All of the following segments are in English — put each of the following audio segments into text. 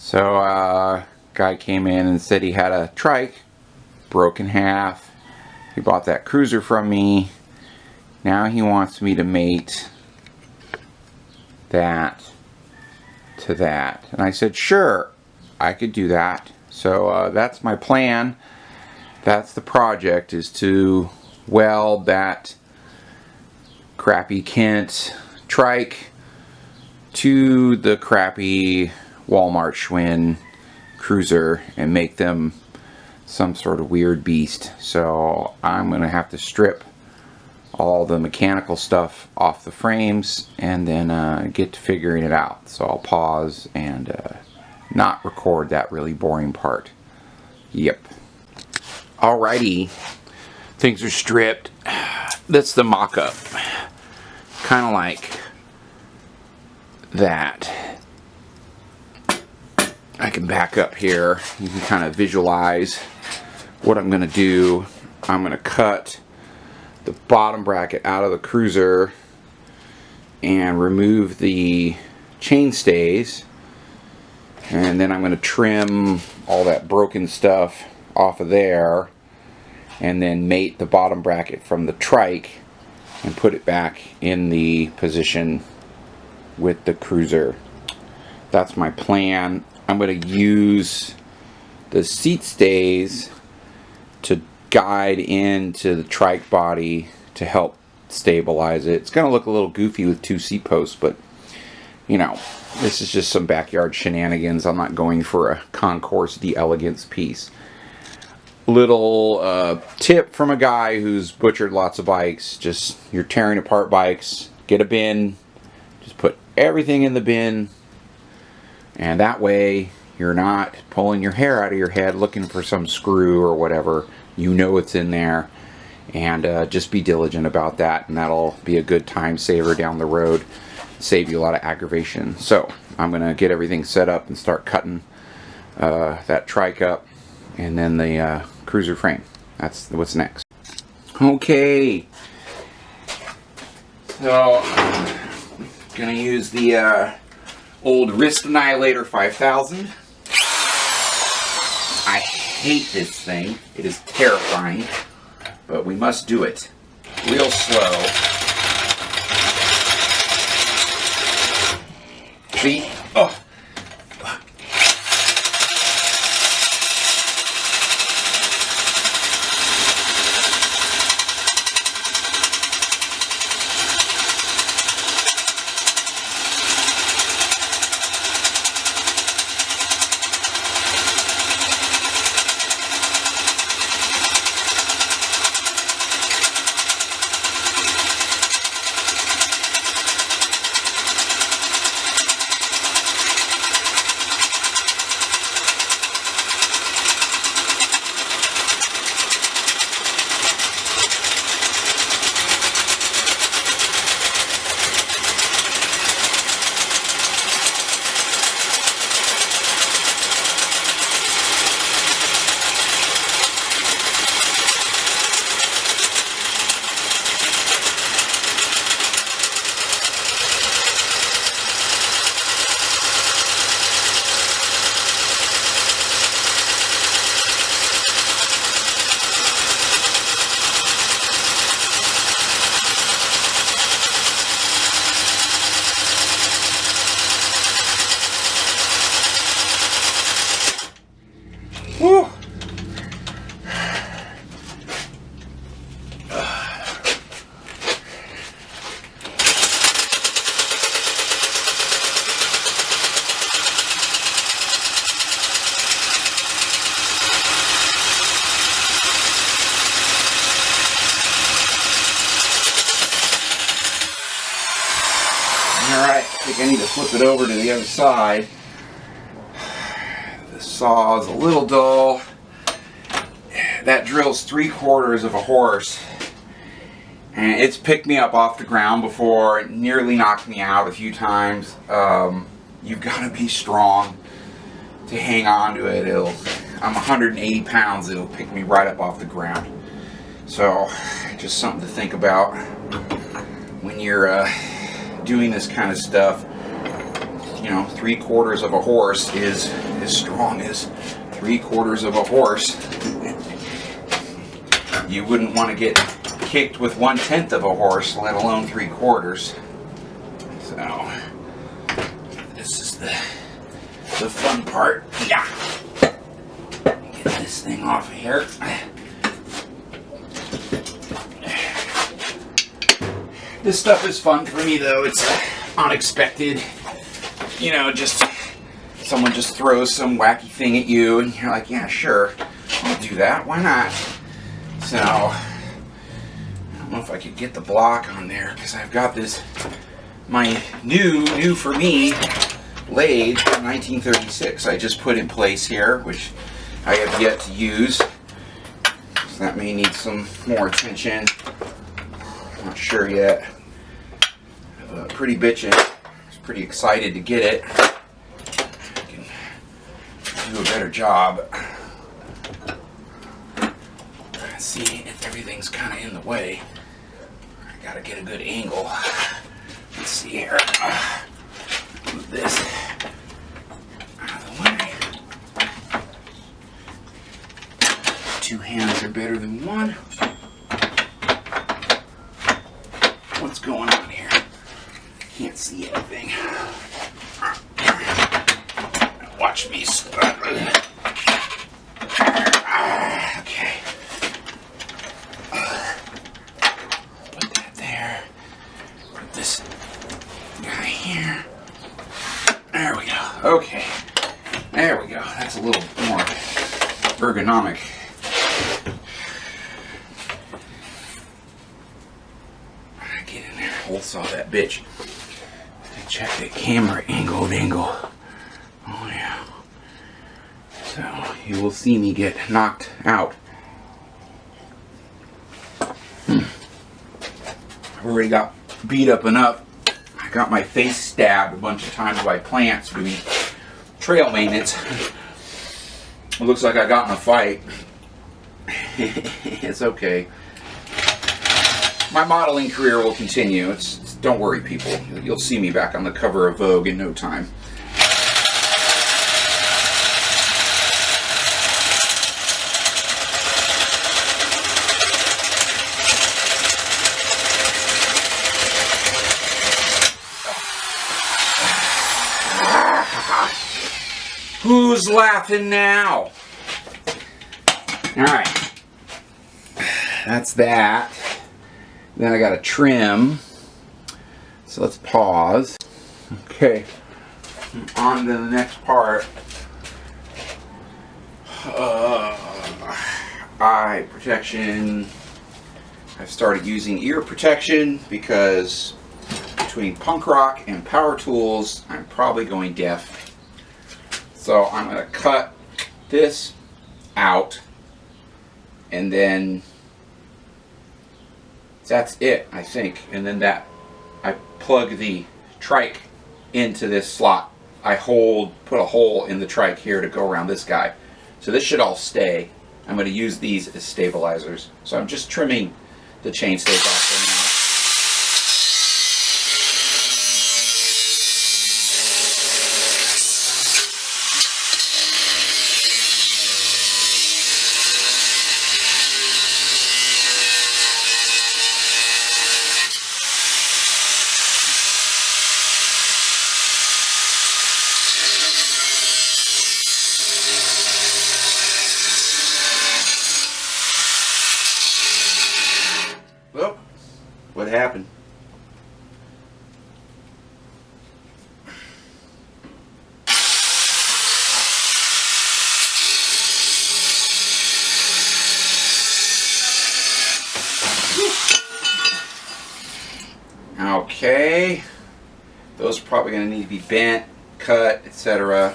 So guy came in and said he had a trike broke in half. He bought that cruiser from me. Now he wants me to mate that to that, and I said sure, I could do that. So that's my plan. That's the project, is to weld that crappy Kent trike to the crappy Walmart Schwinn cruiser and make them some sort of weird beast. So I'm gonna have to strip all the mechanical stuff off the frames and then get to figuring it out. So I'll pause and not record that really boring part. Yep. Alrighty, things are stripped. That's the mock-up. Kind of like that. I can back up here. You can kind of visualize what I'm going to do. I'm going to cut the bottom bracket out of the cruiser and remove the chain stays, and then I'm going to trim all that broken stuff off of there and then mate the bottom bracket from the trike and put it back in the position with the cruiser. That's my plan. I'm going to use the seat stays to guide into the trike body to help stabilize it. It's going to look a little goofy with two seat posts, but you know, this is just some backyard shenanigans. I'm not going for a concourse d'elegance piece. Little tip from a guy who's butchered lots of bikes: just, you're tearing apart bikes, get a bin, just put everything in the bin, and that way you're not pulling your hair out of your head looking for some screw or whatever. You know it's in there, and just be diligent about that, and that'll be a good time saver down the road, save you a lot of aggravation. So I'm gonna get everything set up and start cutting that trike up, and then the cruiser frame. That's what's next. Okay, so I'm gonna use the old Wrist Annihilator 5000. I hate this thing. It is terrifying, but we must do it real slow. See? Oh. Whew. Alright, I think I need to flip it over to the other side. The saw is a little dull. That drill's 3/4 of a horse. And it's picked me up off the ground before. It nearly knocked me out a few times. You've got to be strong to hang on to it. I'm 180 pounds. It'll pick me right up off the ground. So, just something to think about when you're doing this kind of stuff. you know, 3/4 of a horse is as strong as 3/4 of a horse. You wouldn't want to get kicked with 1/10 of a horse, let alone 3/4. So this is the fun part. Yeah. Get this thing off of here. This stuff is fun for me though. It's unexpected. You know, just someone just throws some wacky thing at you and you're like, yeah, sure, I'll do that. Why not? So I don't know if I could get the block on there because I've got this, my new for me lathe from 1936 I just put in place here, which I have yet to use. So that may need some more attention. Not sure yet. Pretty bitchin'. I was pretty excited to get it. I can do a better job. See, everything's kind of in the way. I gotta get a good angle. Let's see here. Move this out of the way. 2 hands are better than 1. What's going on here? Can't see anything. Watch me. Okay. Put that there. Put this guy here. There we go. Okay. There we go. That's a little more ergonomic. Get in there. Hold saw that bitch. Check the camera angle. Oh yeah. So you will see me get knocked out. I've already got beat up enough. I got my face stabbed a bunch of times by plants doing trail maintenance. It looks like I got in a fight. It's okay. My modeling career will continue. Don't worry, people. You'll see me back on the cover of Vogue in no time. Who's laughing now? Alright. That's that. Then I got to trim. So let's pause. Okay. On to the next part. Eye protection. I've started using ear protection because between punk rock and power tools, I'm probably going deaf. So I'm going to cut this out and then that's it, I think. And then that I plug the trike into this slot. I put a hole in the trike here to go around this guy. So this should all stay. I'm going to use these as stabilizers. So I'm just trimming the chainstays off for now. Well, what happened? Okay, those are probably going to need to be bent, cut, etc.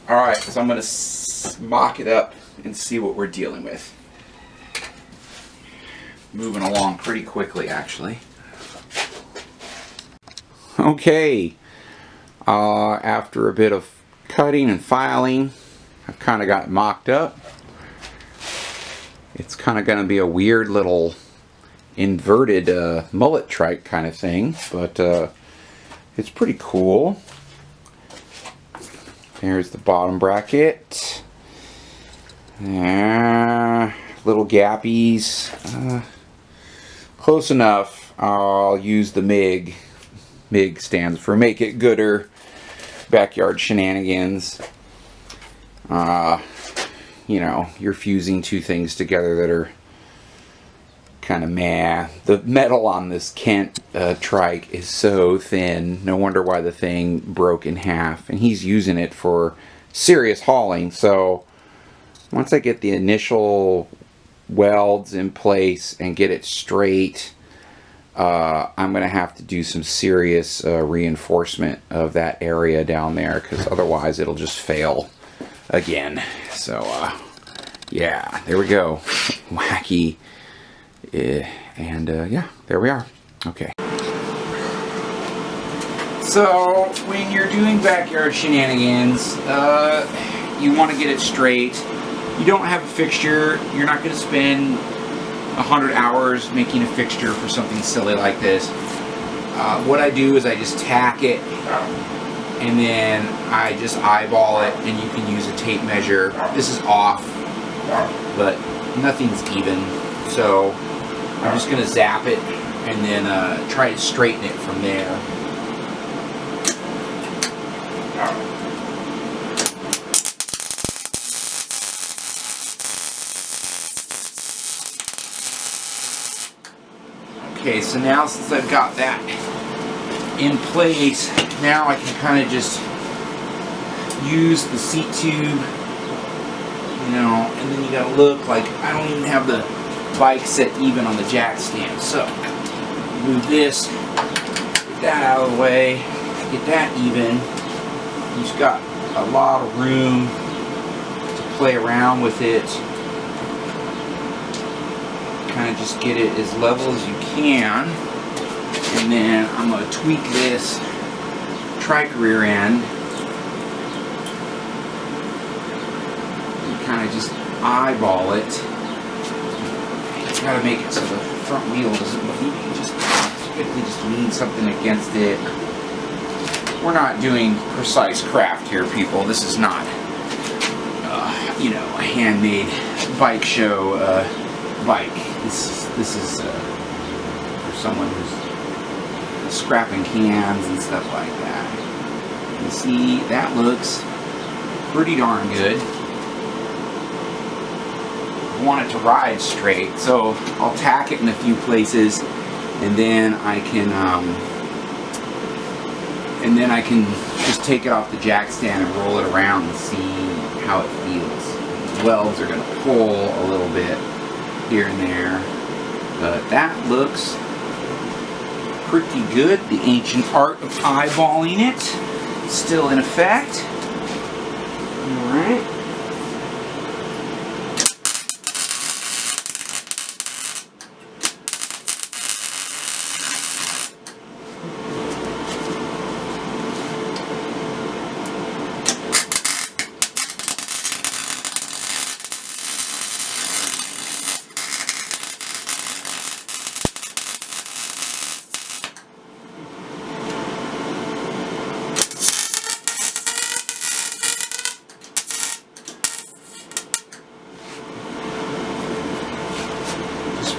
Alright, so I'm going to mock it up and see what we're dealing with. Moving along pretty quickly, actually. Okay, after a bit of cutting and filing, I've kind of got it mocked up. It's kind of going to be a weird little inverted mullet trike kind of thing, but it's pretty cool. There's the bottom bracket. Little gappies. Close enough. I'll use the MIG. MIG stands for Make It Gooder. Backyard shenanigans. You know, you're fusing two things together that are kind of meh. The metal on this Kent trike is so thin. No wonder why the thing broke in half. And he's using it for serious hauling. So once I get the initial welds in place and get it straight, I'm going to have to do some serious reinforcement of that area down there, because otherwise it'll just fail again. So yeah, there we go. Wacky. And yeah, there we are. Okay. So when you're doing backyard shenanigans, you want to get it straight. You don't have a fixture. You're not going to spend 100 hours making a fixture for something silly like this. What I do is I just tack it, and then I just eyeball it, and you can use a tape measure. This is off, but nothing's even. So I'm just going to zap it and then try to straighten it from there. Okay, so now since I've got that in place, now I can kind of just use the seat tube, you know, and then you gotta look like I don't even have the bike set even on the jack stand. So move this, get that out of the way, get that even. You've got a lot of room to play around with it. Kind of just get it as level as you can, and then I'm going to tweak this trike rear end and kind of just eyeball it. You got to make it so the front wheel doesn't move. You just quickly just lean something against it. We're not doing precise craft here, people. This is not, you know, a handmade bike show bike. This is for someone who's scrapping cans and stuff like that. You see, that looks pretty darn good. I want it to ride straight, so I'll tack it in a few places, and then I can just take it off the jack stand and roll it around and see how it feels. The welds are going to pull a little bit here and there, but that looks pretty good. The ancient art of eyeballing it still in effect. Alright.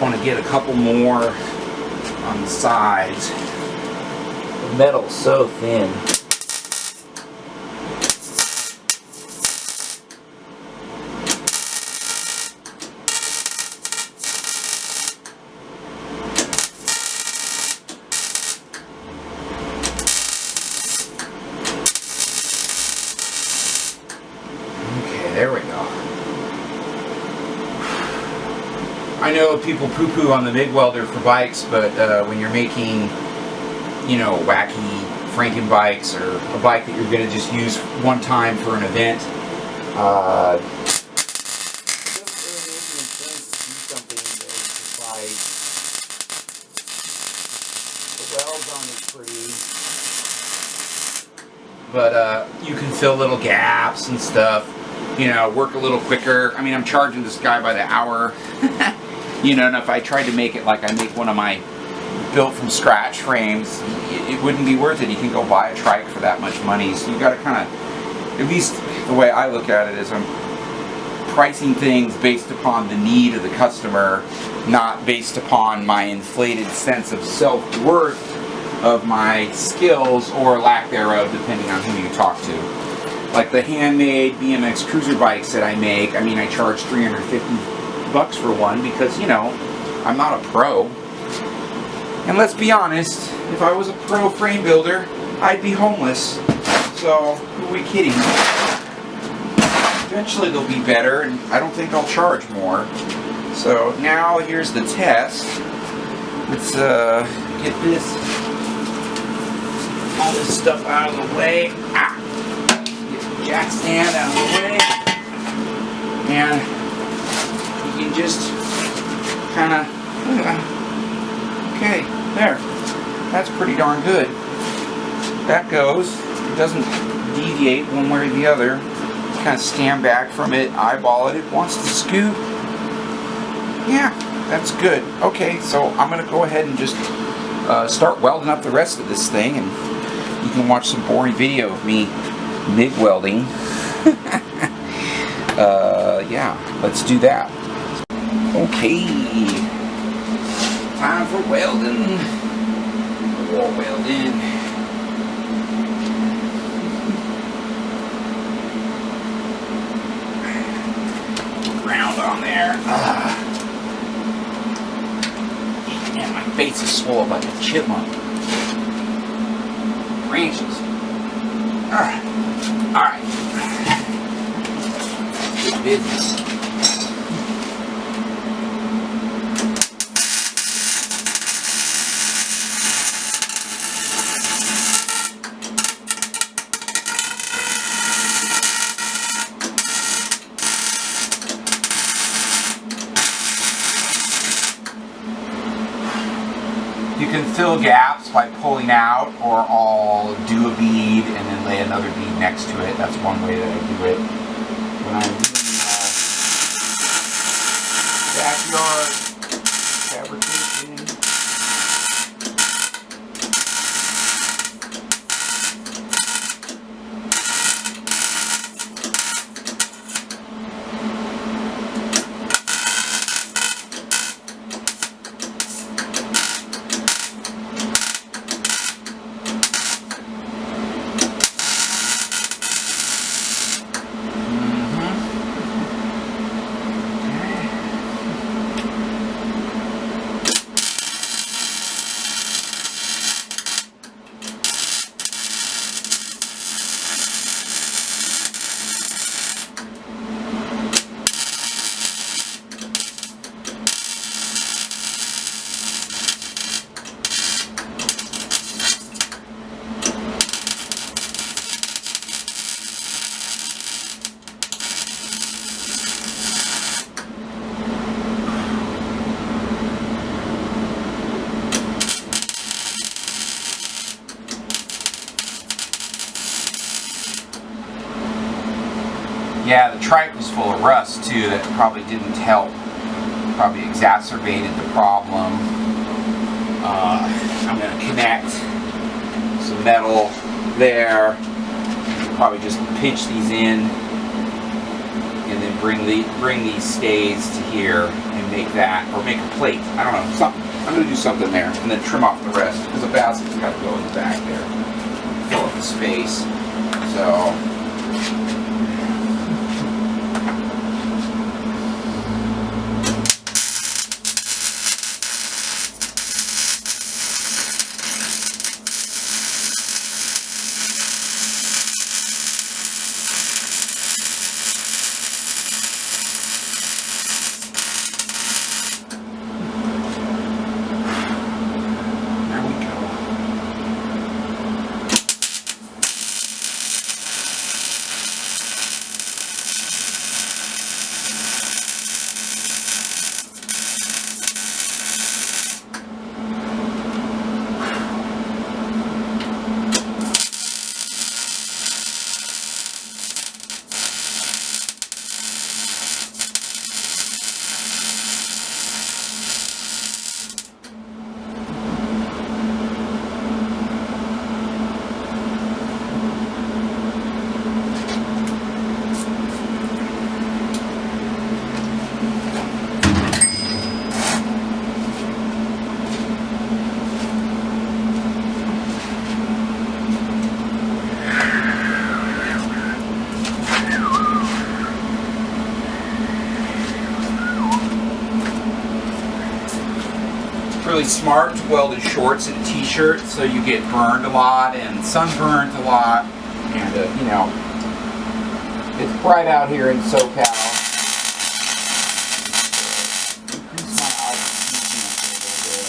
Want to get a couple more on the sides. The metal's so thin. Okay, there we go. I know people poo-poo on the MIG welder for bikes, but when you're making, you know, wacky Franken bikes, or a bike that you're going to just use one time for an event, it doesn't really make any sense to do something that's like, the welds on it pretty, but you can fill little gaps and stuff, you know, work a little quicker. I mean, I'm charging this guy by the hour. You know, and if I tried to make it like I make one of my built from scratch frames, it wouldn't be worth it. You can go buy a trike for that much money. So you got to kind of at least the way I look at it is I'm pricing things based upon the need of the customer, not based upon my inflated sense of self-worth of my skills or lack thereof, depending on who you talk to. Like the handmade BMX cruiser bikes that I make, I mean, I charge $350 for one because, you know, I'm not a pro. And let's be honest, if I was a pro frame builder, I'd be homeless. So, who are we kidding? Eventually they'll be better, and I don't think I'll charge more. So now here's the test. Let's get all this stuff out of the way. Get the jack stand out of the way. And you can just kind of, okay, there. That's pretty darn good. That goes. It doesn't deviate one way or the other. Kind of stand back from it, eyeball it. It wants to scoot. Yeah, that's good. Okay, so I'm going to go ahead and just start welding up the rest of this thing, and you can watch some boring video of me MIG welding. Yeah, let's do that. Okay, time for welding. Wall welding. Ground on there. Man, my face is swollen like a chipmunk. Branches. Alright. Good business. You can fill gaps by pulling out, or I'll do a bead and then lay another bead next to it. That's one way that I do it. When I'm doing backyard fabrication. Yeah, the trike was full of rust too. That probably didn't help. Probably exacerbated the problem. I'm going to connect some metal there. Probably just pinch these in, and then bring these stays to here and make that, or make a plate. I don't know. Something. I'm going to do something there, and then trim off the rest because the basket's got to go in the back there. Fill up the space. So. really smart to weld in shorts and a t-shirt, so you get burned a lot and sunburned a lot, and you know, it's bright out here in SoCal. Increase my altitude a little bit.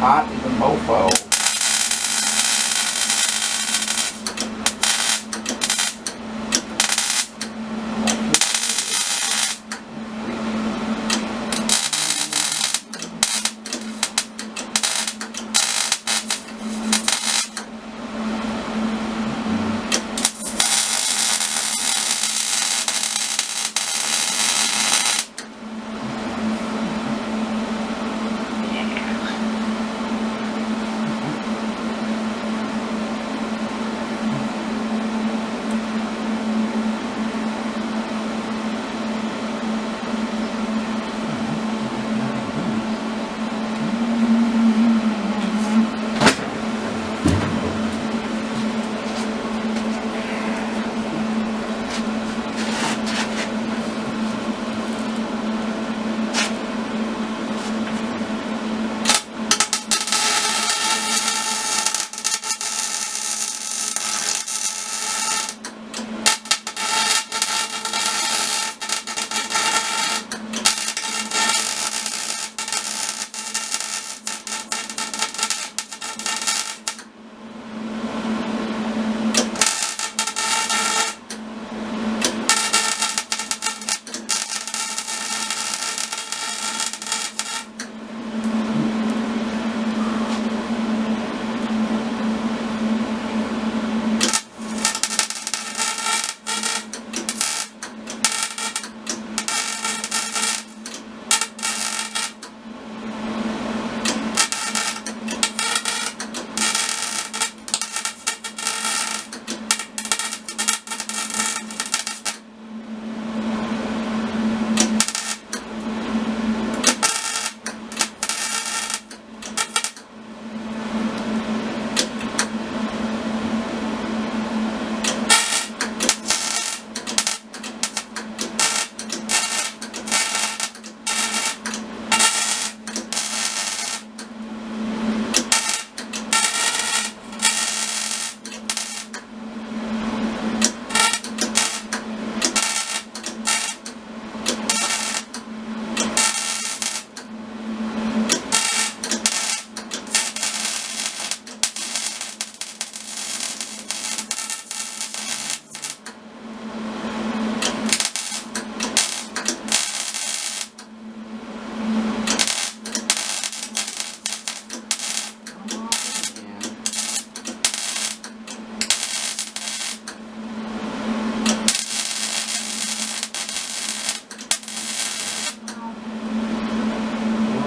Hot as a mofo.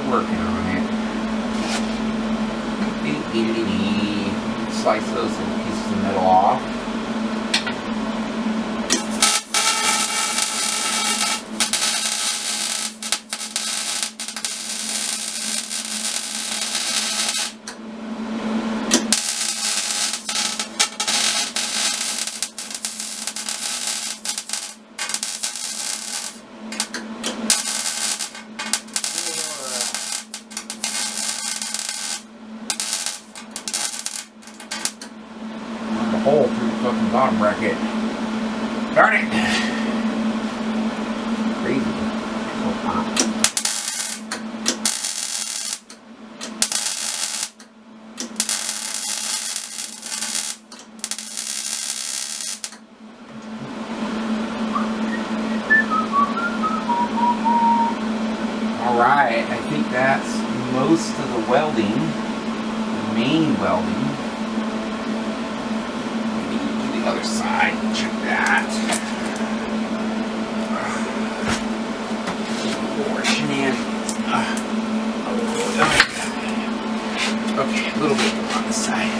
Working on it. Slice those little pieces of metal off. Hole through the fucking bottom bracket. Darn it! Crazy. So hot. Alright, I think that's most of the welding, the main welding. Maybe the other side, check that. Okay, a little bit on the side.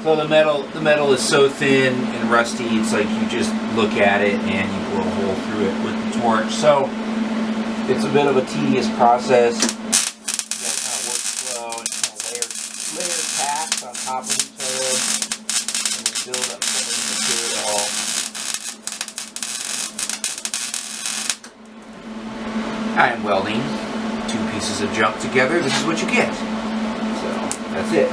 So the metal is so thin and rusty, it's like you just look at it and you blow a hole through it with the torch. So it's a bit of a tedious process. You gotta kind of work slow and kind of layer packs on top of each other and then build up some of the material. I am welding 2 pieces of junk together. This is what you get. So that's it.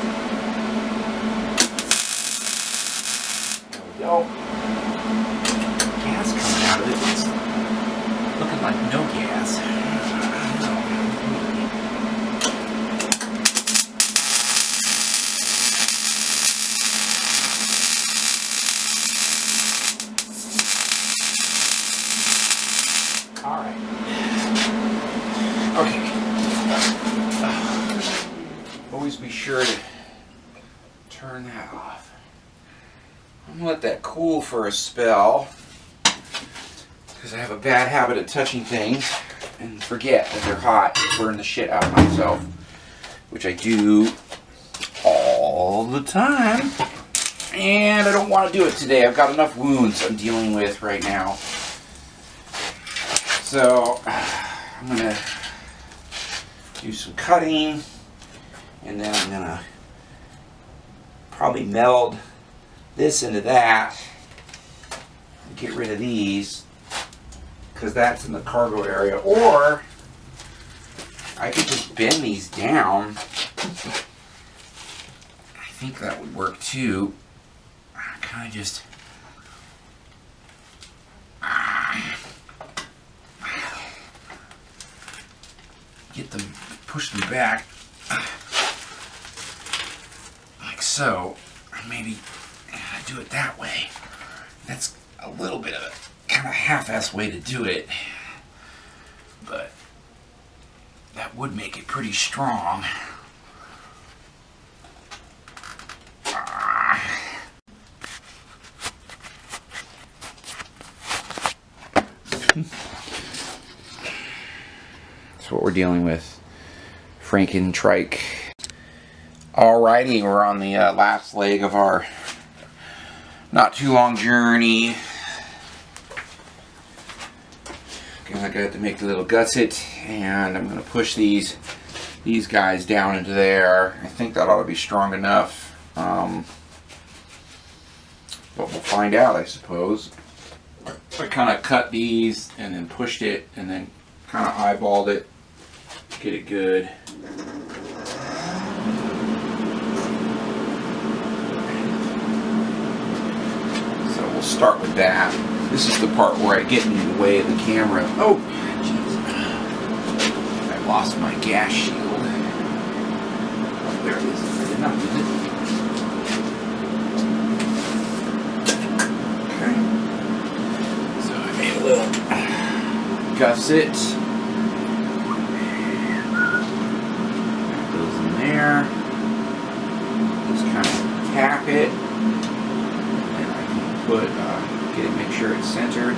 Go. Gas coming out of it. It's looking like no gas. All right. Okay. Always be sure to turn that off. I'm going to let that cool for a spell because I have a bad habit of touching things and forget that they're hot and burn the shit out of myself, which I do all the time, and I don't want to do it today. I've got enough wounds I'm dealing with right now. So I'm going to do some cutting, and then I'm going to probably meld this into that, get rid of these because that's in the cargo area, or I could just bend these down. I think that would work too. Kind of just get them, push them back like so. Maybe do it that way. That's a little bit of a kind of half-ass way to do it, but that would make it pretty strong. That's what we're dealing with. Frankentrike. Alrighty, we're on the last leg of our not too long journey. Okay, I got to make the little gusset, and I'm going to push these guys down into there. I think that ought to be strong enough, but we'll find out, I suppose. I kind of cut these and then pushed it and then kind of eyeballed it, get it good. We'll start with that. This is the part where I get in the way of the camera. Oh, jeez. I lost my gas shield. Oh, there it is. I did not use it. Okay. So I made a little gusset. That goes in there. Just kind of tap it. Get it, make sure it's centered.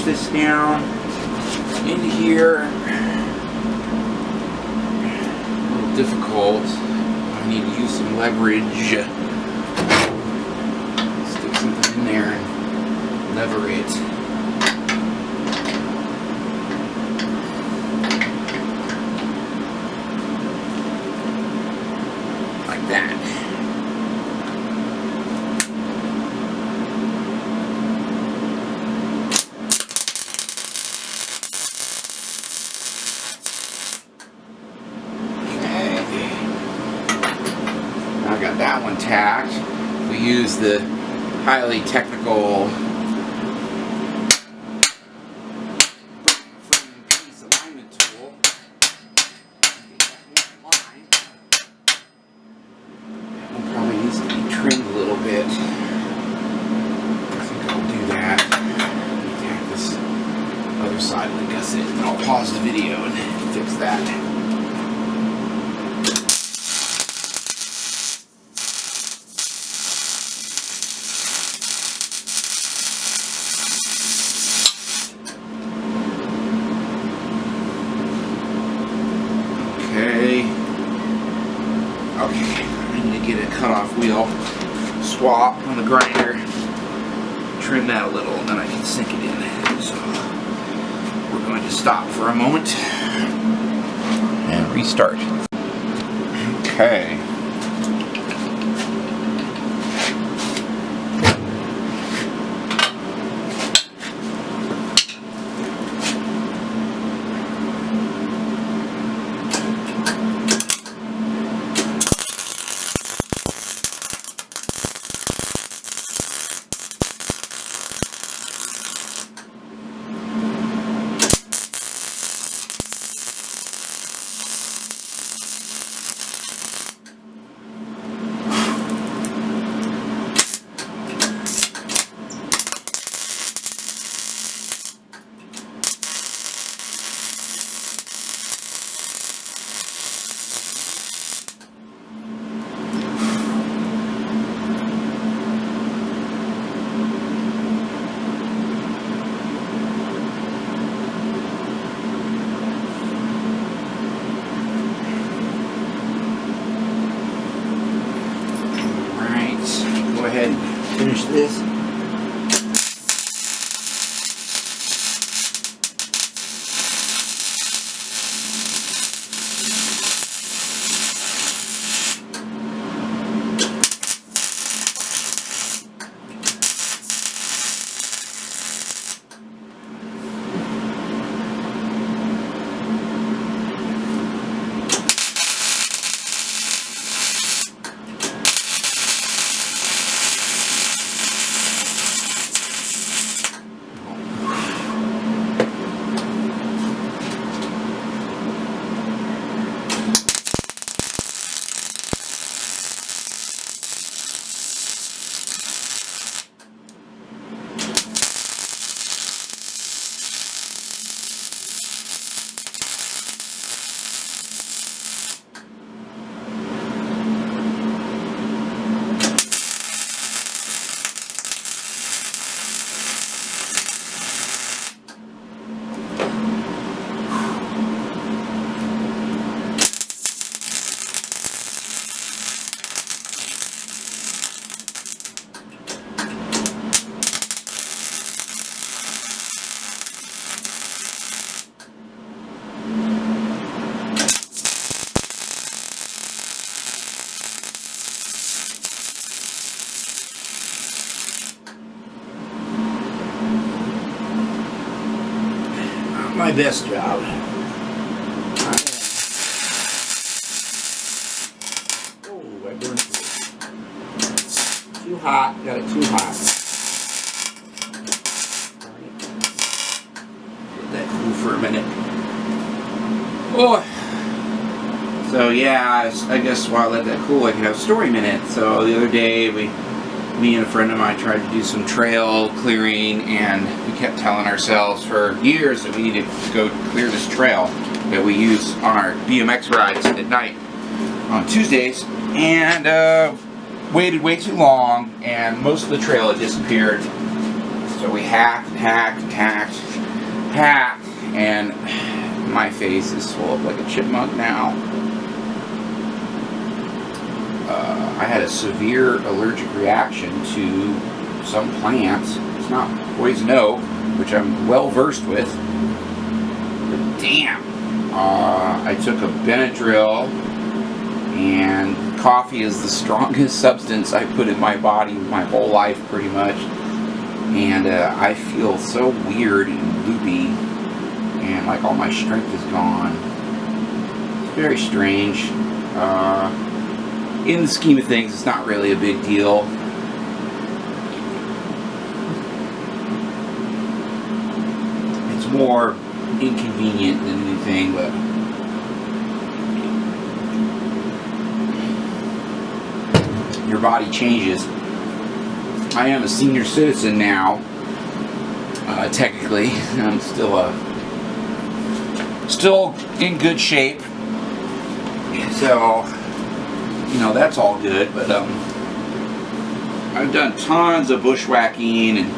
this down into here. A little difficult. I need to use some leverage. Stick something in there and lever it. Like that. That one tacked. We use the highly technical piece alignment tool. That one probably needs to be trimmed a little bit. I think I'll do that. Tack this other side of the gusset, and I'll pause the video and fix that. Okay, I need to get a cutoff wheel swap on the grinder, trim that a little, and then I can sink it in. So we're going to stop for a moment and restart. Okay. Go ahead and finish this. My best job. Oh, I burned it. Too hot, got it too hot. Let that cool for a minute. Oh. So yeah, I guess while I let that cool, I can have a story minute. So the other day, me and a friend of mine tried to do some trail clearing, and we kept telling ourselves for years that we needed to go clear this trail that we use on our BMX rides at night on Tuesdays, and waited way too long, and most of the trail had disappeared. So we hacked, hat, and my face is full up like a chipmunk now. I had a severe allergic reaction to some plants. It's not poison oak, which I'm well versed with. But damn, I took a Benadryl, and coffee is the strongest substance I put in my body my whole life, pretty much. And I feel so weird and loopy, and like all my strength is gone. It's very strange. In the scheme of things, it's not really a big deal. It's more inconvenient than anything, but your body changes. I am a senior citizen now. Technically, I'm still in good shape. So, you know, that's all good. But I've done tons of bushwhacking and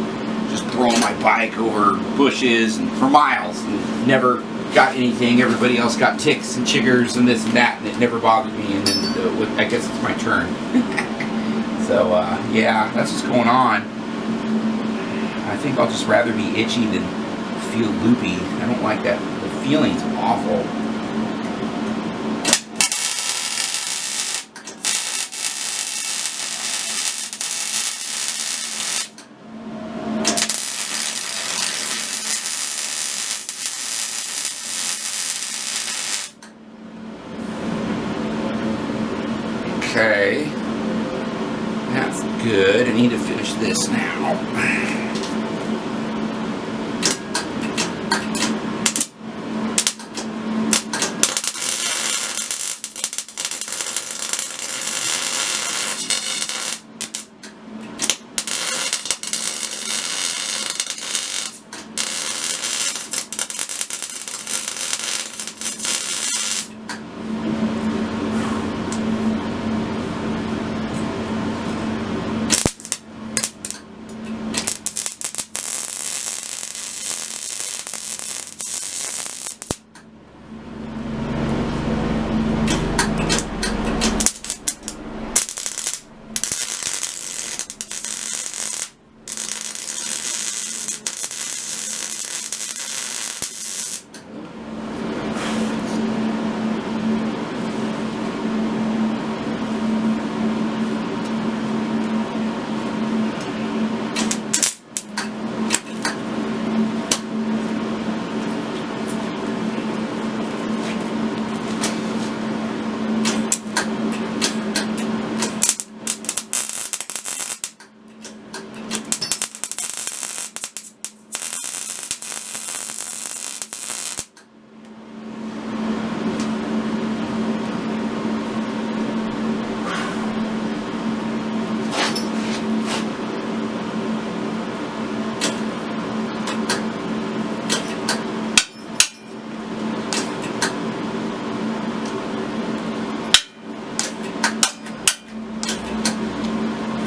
just throwing my bike over bushes and for miles and never got anything. Everybody else got ticks and chiggers and this and that, and it never bothered me. And then I guess it's my turn. So yeah, that's what's going on. I think I'll just rather be itchy than feel loopy. I don't like that. The feeling's awful. Okay, that's good. I need to finish this now.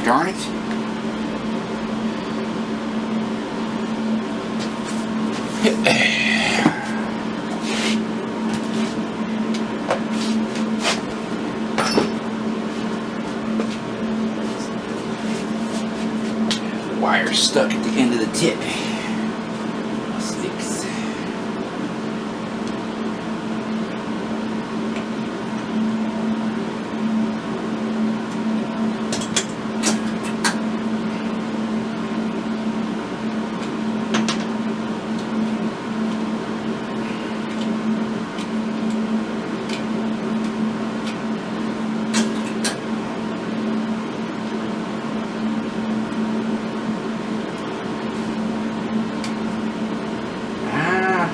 Darn it. The wire's stuck at the end of the tip. Sticks.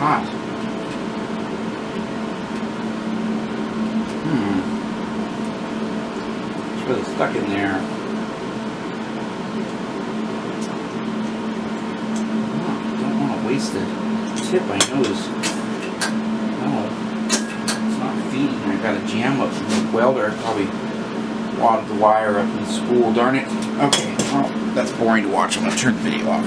Hot. It's really stuck in there. Oh, don't want to waste the tip, I notice. Oh, it's not feeding. I got a jam up from the welder. I probably wadded the wire up in the spool. Darn it. Okay, well, that's boring to watch. I'm going to turn the video off.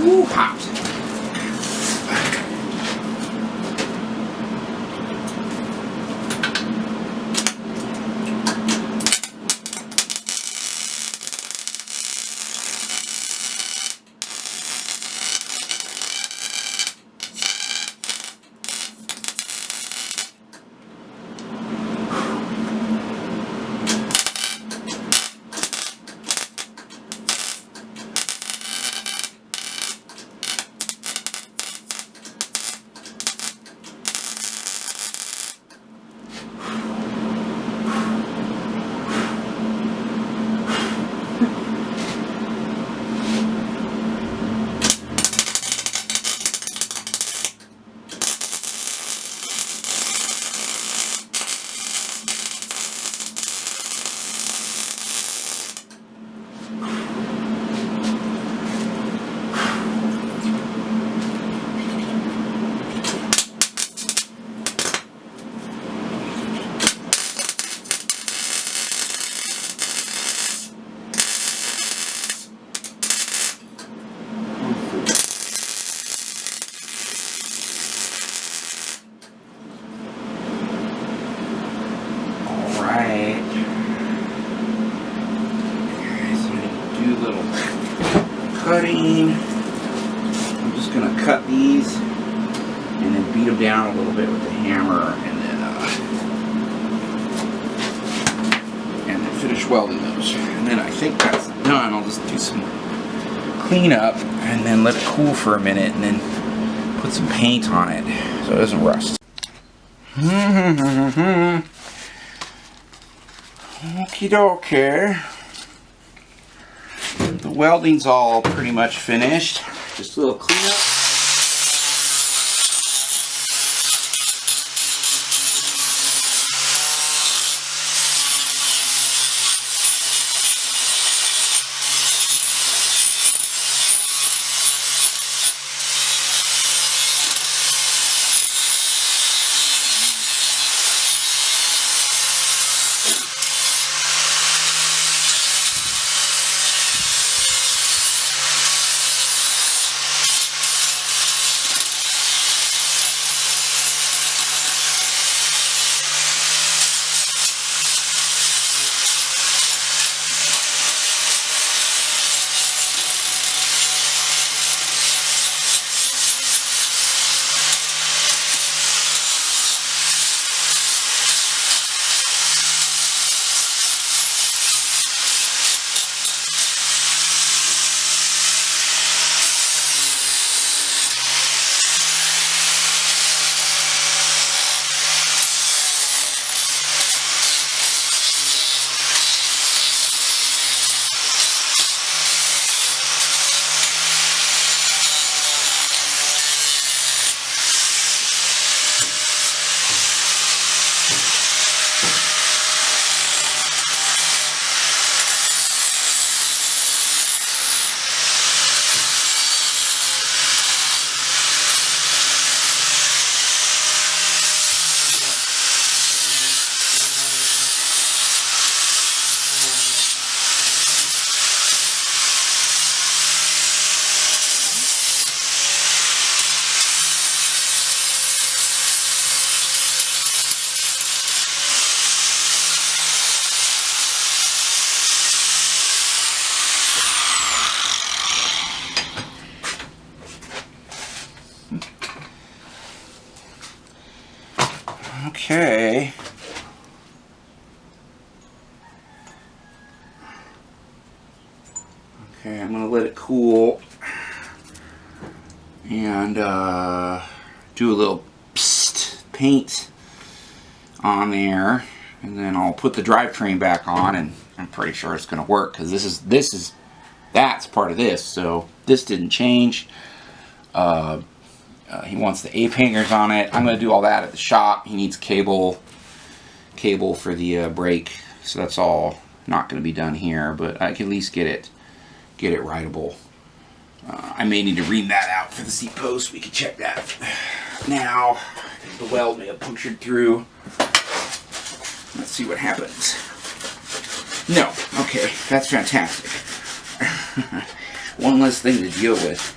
Ooh, hot. Cutting. I'm just going to cut these and then beat them down a little bit with the hammer, and then finish welding those. And then I think that's done. I'll just do some cleanup and then let it cool for a minute and then put some paint on it so it doesn't rust. Okie dokie. The welding's all pretty much finished. Just a little cleanup. Okay. Okay, I'm going to let it cool and do a little paint on there, and then I'll put the drivetrain back on, and I'm pretty sure it's going to work because that's part of this, so this didn't change. He wants the ape hangers on it. I'm going to do all that at the shop. He needs cable for the brake, so that's all not going to be done here, but I can at least get it rideable. I may need to ream that out for the seat post. We can check that now. The weld may have punctured through. Let's see what happens. No. Okay, that's fantastic. One less thing to deal with.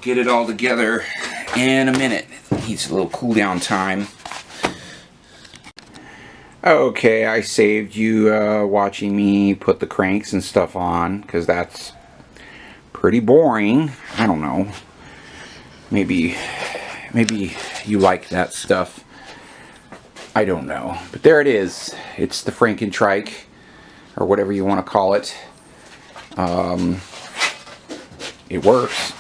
get it all together in a minute. Needs a little cool down time. Okay, I saved you watching me put the cranks and stuff on, because that's pretty boring. I don't know. Maybe you like that stuff. I don't know. But there it is. It's the frankentrike, or whatever you want to call it. It works.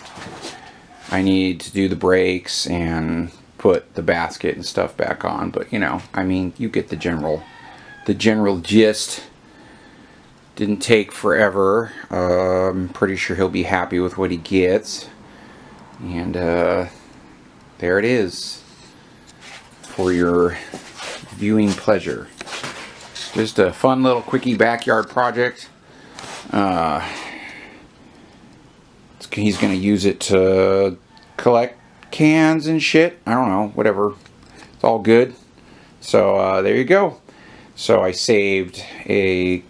I need to do the brakes and put the basket and stuff back on, but you know, I mean, you get the general gist. Didn't take forever. I'm pretty sure he'll be happy with what he gets. And there it is for your viewing pleasure. Just a fun little quickie backyard project. He's gonna use it to collect cans and shit. I don't know, whatever. It's all good. So there you go. So I saved a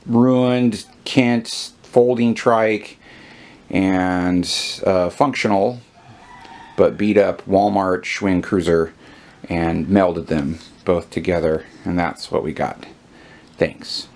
ruined Kent folding trike and functional but beat up Walmart Schwinn cruiser and melded them both together, and that's what we got. Thanks.